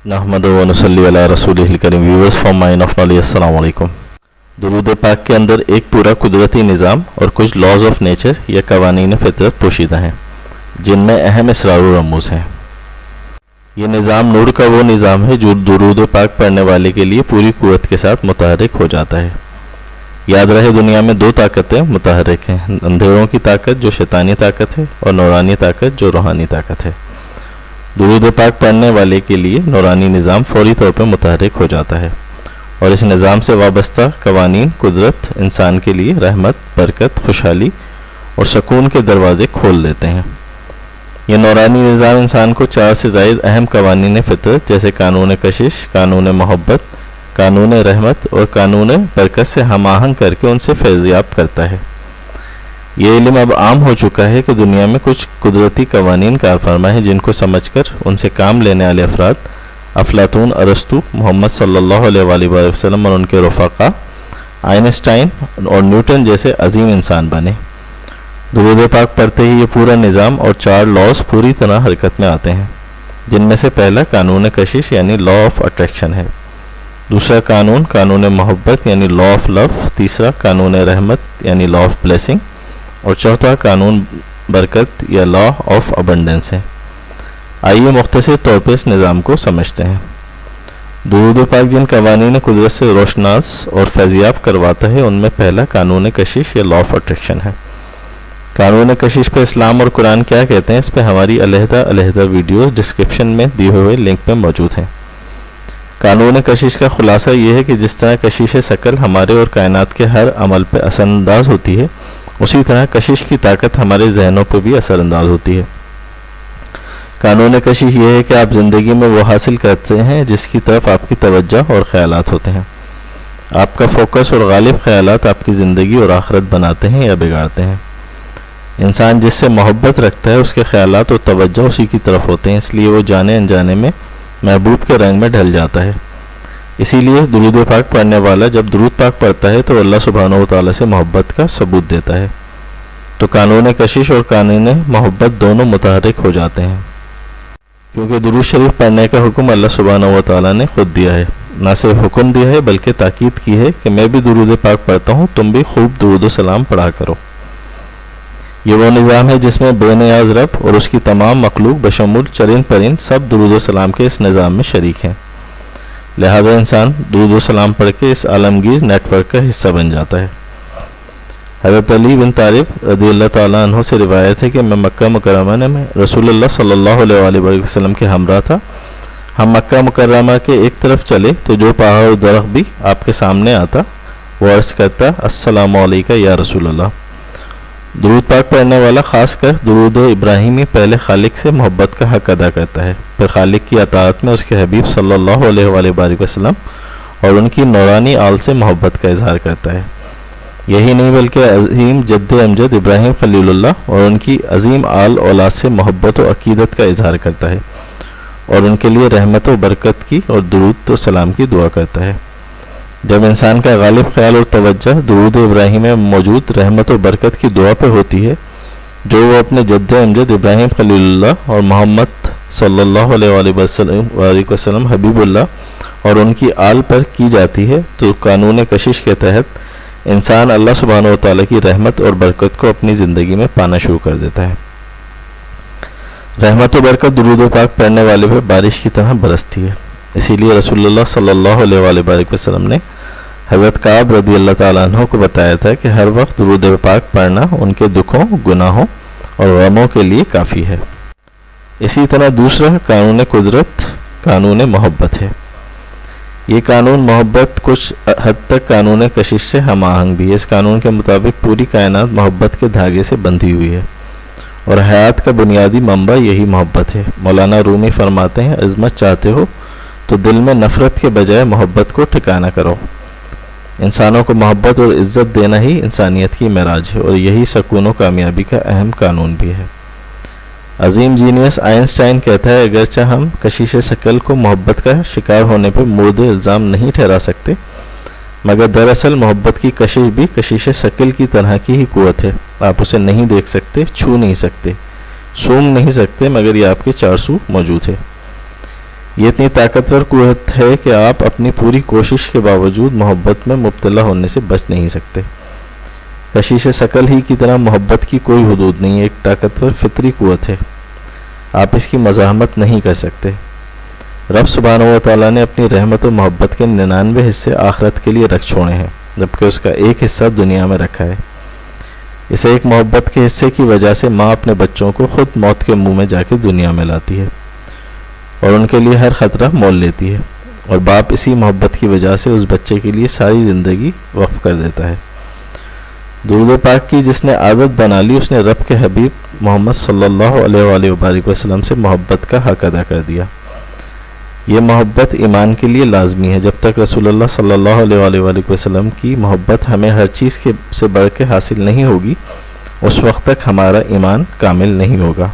नहमदु व नसल्ली अला रसूलिहिल करीम। Viewers from mine of knowledge, अस्सलाम वालेकुम। दुरूद पाक के अंदर एक पूरा कुदरती निज़ाम और कुछ लॉज ऑफ नेचर या कवानीन फितरत पोशीदा हैं, जिनमें अहम इसरार व रमूज़ हैं। ये निज़ाम नूर का वो निज़ाम है जो दुरूद पाक पढ़ने वाले के लिए पूरी कुव्वत के साथ मुतहरिक हो जाता है। याद रहे, दुनिया में दो ताकतें मुतहरिक हैं, अंधेरों की ताकत जो शैतानी ताकत है और नूरानी ताकत जो रूहानी ताकत है। दुरूद पाक पढ़ने वाले के लिए नूरानी निज़ाम फौरी तौर पर मुतहरिक हो जाता है और इस निज़ाम से वाबस्ता कवानीन कुदरत इंसान के लिए रहमत, बरकत, खुशहाली और सुकून के दरवाज़े खोल देते हैं। यह नूरानी निज़ाम इंसान को 4 से ज़ायद अहम कवानीन फितरत जैसे कानून कशिश, कानून मोहब्बत, कानून रहमत और कानून बरकत से हम आहंग करके उनसे फैज़याब करता है। ये इल्म अब आम हो चुका है कि दुनिया में कुछ कुदरती कवानीन कारफरमा है जिनको समझकर उनसे काम लेने वाले अफराद अफलातून, अरस्तु, मोहम्मद सल्लल्लाहु अलैहि वसल्लम और उनके रफ़ाक़ा, आइंस्टाइन और न्यूटन जैसे अजीम इंसान बने। दुरूद पाक पढ़ते ही ये पूरा निज़ाम और 4 लॉज पूरी तरह हरकत में आते हैं, जिनमें से पहला कानून कशिश यानी लॉ ऑफ अट्रैक्शन है, दूसरा कानून कानून मोहब्बत यानी लॉ ऑफ लव, तीसरा कानून रहमत यानी लॉ ऑफ ब्लेसिंग और चौथा कानून बरकत या लॉ ऑफ अबंडेंस है। आइए मुख्तसर तौर पर इस निज़ाम को समझते हैं। दुरूद पाक जिन कवानीन कुदरत से रोशनास और फैज़याब करवाता है, उनमें पहला कानून कशिश या लॉ ऑफ अट्रैक्शन है। कानून कशिश पे इस्लाम और कुरान क्या कहते हैं, इस पर हमारी अलहदा वीडियो डिस्क्रिप्शन में दिए हुए लिंक पे मौजूद हैं। कानून कशिश का खुलासा ये है कि जिस तरह कशिश शकल हमारे और कायनात के हर अमल पे असरअंदाज होती है, उसी तरह कशिश की ताकत हमारे जहनों पर भी असरअंदाज होती है। कानून कशिश ये है कि आप ज़िंदगी में वो हासिल करते हैं जिसकी तरफ आपकी तवज्जो और ख़यालात होते हैं। आपका फोकस और गालिब ख़यालात आपकी ज़िंदगी और आखिरत बनाते हैं या बिगाड़ते हैं। इंसान जिससे मोहब्बत रखता है उसके ख़यालात और तवज्जो उसी की तरफ होते हैं, इसलिए वो जाने अनजाने में महबूब के रंग में ढल जाता है। इसीलिए दुरूद पाक पढ़ने वाला जब दुरूद पाक पढ़ता है तो अल्लाह सुब्हानहू व तआला से मोहब्बत का सबूत देता है। तो कानून कशिश और कानून मोहब्बत दोनों मुतहरिक हो जाते हैं, क्योंकि दुरूद शरीफ पढ़ने का हुक्म अल्लाह सुब्हानहू व तआला ने खुद दिया है। ना सिर्फ हुक्म दिया है बल्कि ताकीद की है कि मैं भी दुरूद पाक पढ़ता हूँ, तुम भी खूब दुरूद सलाम पढ़ा करो। ये वो निज़ाम है जिसमें बेनियाज रब और उसकी तमाम मखलूक बशमूल चरिंद परिंद सब दुरूद सलाम के इस निज़ाम में शरीक हैं। लिहाजा इंसान दुरूद सलाम पढ़ के इस आलमगीर नेटवर्क का हिस्सा बन जाता है। हज़रत अली बिन तालिब रज़ियल्लाहु ताला अन्हु से रिवायत है कि मैं मक्का मुकर्रमा में रसूलुल्लाह सल्लल्लाहु अलैहि वसल्लम के हमरा था। हम मक्का मुकर्रमा के एक तरफ चले तो जो पहाड़ और दरख्त भी आपके सामने आता वो अर्ज़ करता, अस्सलामु अलैका या रसूलल्लाह। दुरूद पाक पढ़ने वाला खासकर दुरूद इब्राहिमी पहले खालिक से मोहब्बत का हक अदा करता है, फिर खालिक की अताअत में उसके हबीब सल्लल्लाहु अलैहि वसल्लम और उनकी नूरानी आल से मोहब्बत का इजहार करता है। यही नहीं बल्कि अजीम जद्द अमजद इब्राहिम खलीलुल्लाह और उनकी अजीम आल औलाद से मोहब्बत और अकीदत का इजहार करता है और उनके लिए रहमत व बरकत की और दुरूद व सलाम की दुआ करता है। जब इंसान का गालिब ख्याल और तवज्जो दुरूद इब्राहिम में मौजूद रहमत और बरकत की दुआ पे होती है, जो वो अपने जद्द अमजद इब्राहिम खलीलुल्लाह और मोहम्मद सल्लल्लाहु अलैहि वसल्लम हबीबुल्लाह और उनकी आल पर की जाती है, तो कानून कशिश के तहत इंसान अल्लाह सुब्हानहू व तआला की रहमत और बरकत को अपनी ज़िंदगी में पाना शुरू कर देता है। रहमत और बरकत दुरूद पाक पढ़ने वाले पर बारिश की तरह बरसती है। इसीलिए रसूलुल्लाह सल्लल्लाहु अलैहि वसल्लम ने हज़रत काब रज़ियल्लाहु ताला अन्हु को बताया था कि हर वक्त दुरूद पाक पढ़ना उनके दुखों, गुनाहों और गमों के लिए काफ़ी है। इसी तरह दूसरा कानून कुदरत कानून मोहब्बत है। ये कानून मोहब्बत कुछ हद तक कानून कशिश से हम आहंग भी है। इस कानून के मुताबिक पूरी कायनात मोहब्बत के धागे से बंधी हुई है और हयात का बुनियादी मंबा यही मोहब्बत है। मौलाना रूमी फरमाते हैं, अज़मत चाहते हो तो दिल में नफ़रत के बजाय मोहब्बत को ठिकाना करो। इंसानों को मोहब्बत और इज़्ज़त देना ही इंसानियत की मेराज है और यही सुकून व कामयाबी का अहम कानून भी है। अजीम जीनियस आइंस्टाइन कहता है, अगरचे हम कशिश शकल को मोहब्बत का शिकार होने पर मुर्द इल्ज़ाम नहीं ठहरा सकते, मगर दरअसल मोहब्बत की कशिश भी कशिश शकल की तरह की ही क़ुव्वत है। आप उसे नहीं देख सकते, छू नहीं सकते, सूंघ नहीं सकते, मगर ये आपके चारसू मौजूद है। یہ اتنی طاقتور قوت ہے کہ آپ اپنی پوری کوشش کے باوجود محبت میں مبتلا ہونے سے بچ نہیں سکتے۔ کشش شکل ہی کی طرح محبت کی کوئی حدود نہیں ہے، ایک طاقتور فطری قوت ہے، آپ اس کی مزاحمت نہیں کر سکتے۔ رب سبحانہ و تعالیٰ نے اپنی رحمت و محبت کے 99 حصے آخرت کے لیے رکھ چھوڑے ہیں، جبکہ اس کا ایک حصہ دنیا میں رکھا ہے۔ اس ایک محبت کے حصے کی وجہ سے ماں اپنے بچوں کو خود موت کے منہ میں جا کے دنیا میں لاتی ہے اور ان کے لیے ہر خطرہ مول لیتی ہے، اور باپ اسی محبت کی وجہ سے اس بچے کے لیے ساری زندگی وقف کر دیتا ہے۔ درود پاک کی جس نے عادت بنا لی، اس نے رب کے حبیب محمد صلی اللہ علیہ وآلہ وبارک وسلم سے محبت کا حق ادا کر دیا۔ یہ محبت ایمان کے لیے لازمی ہے۔ جب تک رسول اللہ صلی اللہ علیہ وآلہ وسلم کی محبت ہمیں ہر چیز سے بڑھ کے حاصل نہیں ہوگی، اس وقت تک ہمارا ایمان کامل نہیں ہوگا۔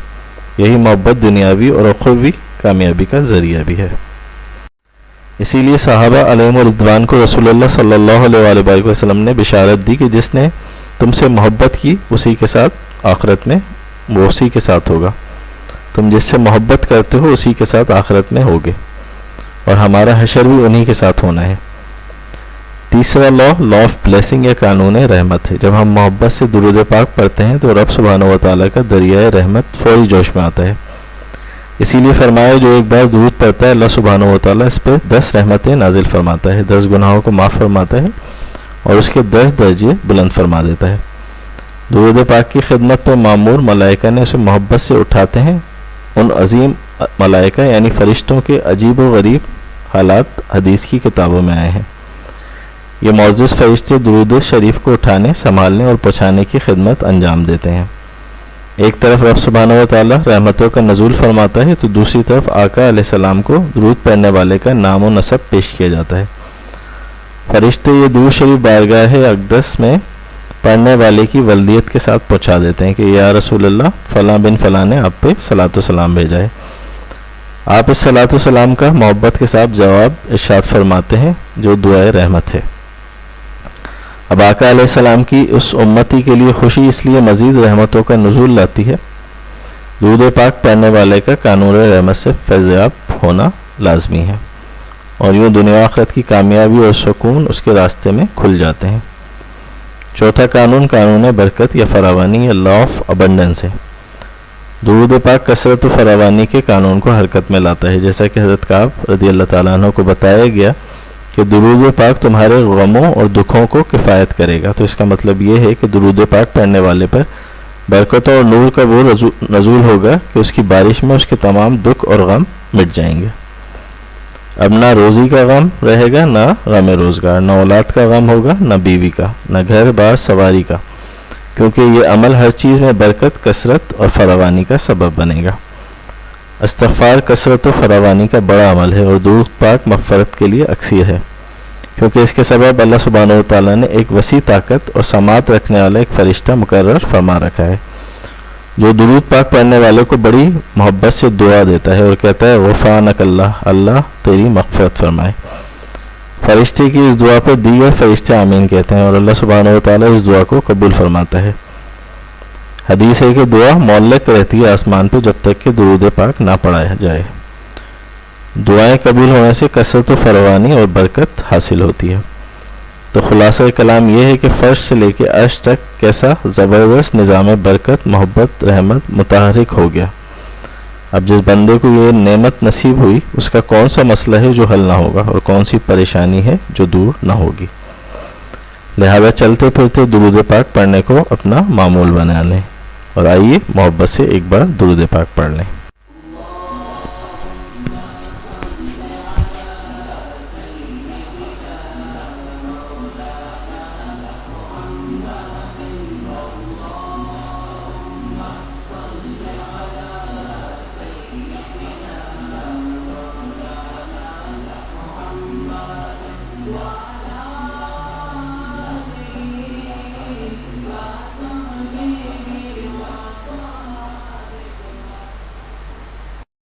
یہی محبت دنیاوی اور اخروی کامیابی کا ذریعہ بھی ہے۔ اسی لیے صحابہ علیہم رضوان کو رسول اللہ صلی اللہ علیہ وآلہ وسلم نے بشارت دی کہ جس نے تم سے محبت کی اسی کے ساتھ آخرت میں وہ اسی کے ساتھ ہوگا، تم جس سے محبت کرتے ہو اسی کے ساتھ آخرت میں ہوگے، اور ہمارا حشر بھی انہی کے ساتھ ہونا ہے۔ تیسرا لا آف بلیسنگ یا قانون رحمت ہے۔ جب ہم محبت سے درود پاک پڑھتے ہیں تو رب سبحانہ و تعالیٰ کا دریائے رحمت فوری جوش میں آتا ہے۔ اسی لیے فرمایا جو ایک بار درود پڑھتا ہے اللہ سبحانہ و تعالیٰ اس پہ 10 رحمتیں نازل فرماتا ہے، 10 گناہوں کو معاف فرماتا ہے اور اس کے 10 درجے بلند فرما دیتا ہے۔ درود پاک کی خدمت پہ معمور ملائکہ نے اسے محبت سے اٹھاتے ہیں۔ ان عظیم ملائکہ یعنی فرشتوں کے عجیب و غریب حالات حدیث کی کتابوں میں آئے ہیں۔ یہ معزز فرشتے درود شریف کو اٹھانے، سنبھالنے اور پہنچانے کی خدمت انجام دیتے ہیں۔ ایک طرف رب سبحانہ و تعالیٰ رحمتوں کا نزول فرماتا ہے تو دوسری طرف آقا علیہ السلام کو درود پڑھنے والے کا نام و نسب پیش کیا جاتا ہے۔ فرشتے یہ درود شریف بارگاہ اقدس میں پڑھنے والے کی ولدیت کے ساتھ پہنچا دیتے ہیں کہ یا رسول اللہ فلاں بن فلاں نے آپ پہ صلاۃ و سلام بھیجا ہے۔ آپ اس صلاۃ و سلام کا محبت کے ساتھ جواب ارشاد فرماتے ہیں جو دعائے رحمت ہے۔ اب آقا علیہ السلام کی اس امتی کے لیے خوشی اس لیے مزید رحمتوں کا نزول لاتی ہے۔ درود پاک پڑھنے والے کا قانون رحمت سے فیضیاب ہونا لازمی ہے، اور یوں دنیا آخرت کی کامیابی اور سکون اس کے راستے میں کھل جاتے ہیں۔ چوتھا قانون برکت یا فراوانی یا لا آف ابنڈنس ہے۔ درود پاک کثرت و فراوانی کے قانون کو حرکت میں لاتا ہے، جیسا کہ حضرت کعب رضی اللہ تعالیٰ عنہ کو بتایا گیا کہ درود پاک تمہارے غموں اور دکھوں کو کفایت کرے گا۔ تو اس کا مطلب یہ ہے کہ درود پاک پڑھنے والے پر برکتوں اور نور کا وہ نزول ہوگا کہ اس کی بارش میں اس کے تمام دکھ اور غم مٹ جائیں گے۔ اب نہ روزی کا غم رہے گا، نہ غم روزگار، نہ اولاد کا غم ہوگا، نہ بیوی کا، نہ گھر بار سواری کا، کیونکہ یہ عمل ہر چیز میں برکت، کثرت اور فراوانی کا سبب بنے گا۔ استغفار کثرت و فراوانی کا بڑا عمل ہے اور درود پاک مغفرت کے لیے اکثیر ہے، کیونکہ اس کے سبب اللہ سبحانہ و تعالیٰ نے ایک وسیع طاقت اور سماعت رکھنے والا ایک فرشتہ مقرر فرما رکھا ہے جو درود پاک پڑھنے والے کو بڑی محبت سے دعا دیتا ہے اور کہتا ہے غفرانک اللہ، اللہ تیری مغفرت فرمائے۔ فرشتے کی اس دعا پر دیگر فرشتے آمین کہتے ہیں اور اللہ سبحانہ و تعالیٰ اس دعا کو قبول فرماتا ہے۔ حدیث ہے کہ دعا معلق رہتی ہے آسمان پہ جب تک کہ درود پاک نہ پڑھایا جائے۔ دعائیں قبول ہونے سے کثرت و فراوانی اور برکت حاصل ہوتی ہے۔ تو خلاصہ کلام یہ ہے کہ فرش سے لے کے عرش تک کیسا زبردست نظام برکت، محبت، رحمت متحرک ہو گیا۔ اب جس بندے کو یہ نعمت نصیب ہوئی اس کا کون سا مسئلہ ہے جو حل نہ ہوگا اور کون سی پریشانی ہے جو دور نہ ہوگی۔ لہذا چلتے پھرتے درود پاک پڑھنے کو اپنا معمول بنا لیں، اور آئیے محبت سے ایک بار درود پاک پڑھ لیں۔